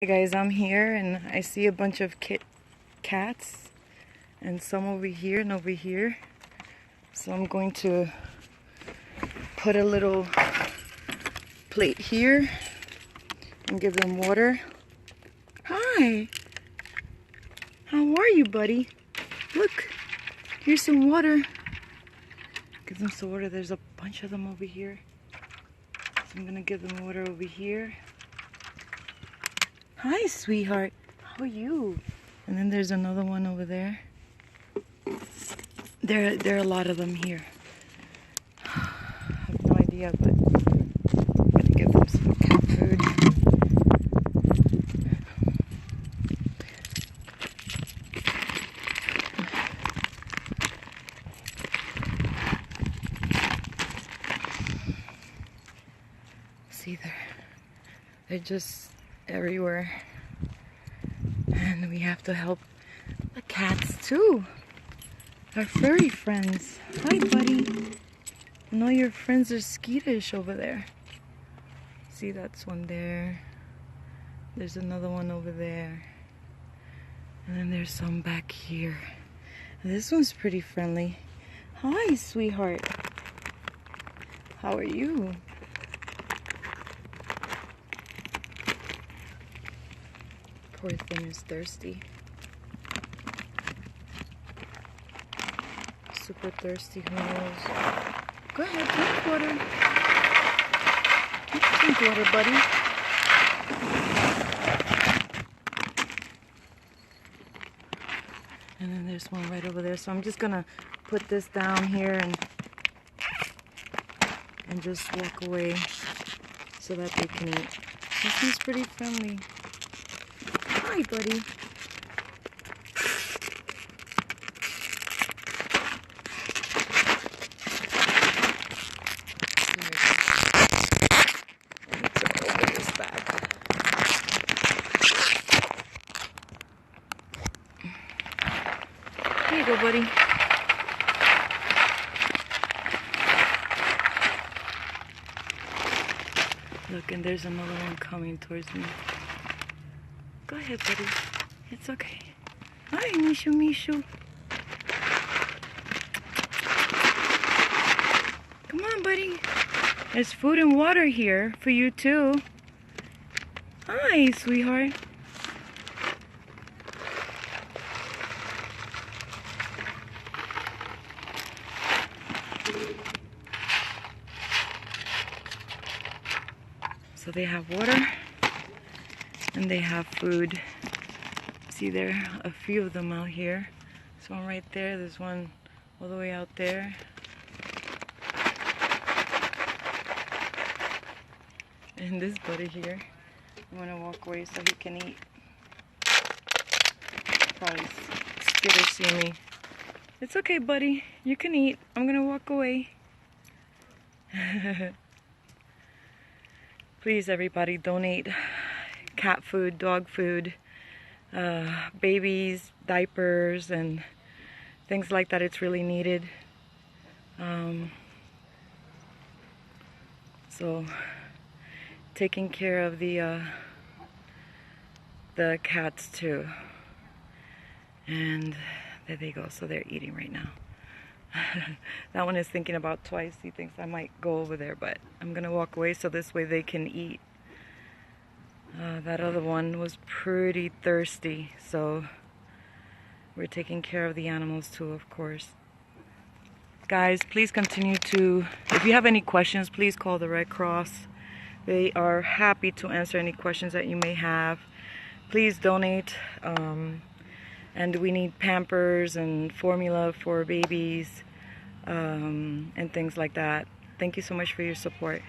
Hey guys, I'm here and I see a bunch of cats and some over here and over here. So I'm going to put a little plate here and give them water. Hi! How are you, buddy? Look, here's some water. Give them some water. There's a bunch of them over here. So I'm gonna give them water over here. Hi, sweetheart. How are you? And then there's another one over there. There are a lot of them here. I have no idea, but I'm gonna give them some cat food. See, they're just everywhere. And we have to help the cats too. Our furry friends. Hi, buddy. I know your friends are skittish over there. See, that's one there. There's another one over there. And then there's some back here. And this one's pretty friendly. Hi, sweetheart. How are you? Poor thing is thirsty. Super thirsty, who knows? Go ahead, drink water. Drink water, buddy. And then there's one right over there. So I'm just gonna put this down here and just walk away so that they can eat. This one's pretty friendly. Hi, buddy. Here you go, buddy. Look, and there's another one coming towards me. Go ahead, buddy. It's okay. Hi, Mishu Mishu. Come on, buddy. There's food and water here for you, too. Hi, sweetheart. So they have water and they have food. See, there are a few of them out here. There's one right there. There's one all the way out there. And this buddy here, I'm gonna walk away so he can eat. Probably skittish see me. It's okay, buddy. You can eat. I'm gonna walk away. Please, everybody, donate cat food, dog food, babies, diapers, and things like that. It's really needed. So, taking care of the cats too. And there they go. So they're eating right now. That one is thinking about twice. He thinks I might go over there, but I'm gonna walk away so this way they can eat. That other one was pretty thirsty, so we're taking care of the animals too, of course. Guys, please continue to, if you have any questions, please call the Red Cross. They are happy to answer any questions that you may have. Please donate. And we need Pampers and formula for babies and things like that. Thank you so much for your support.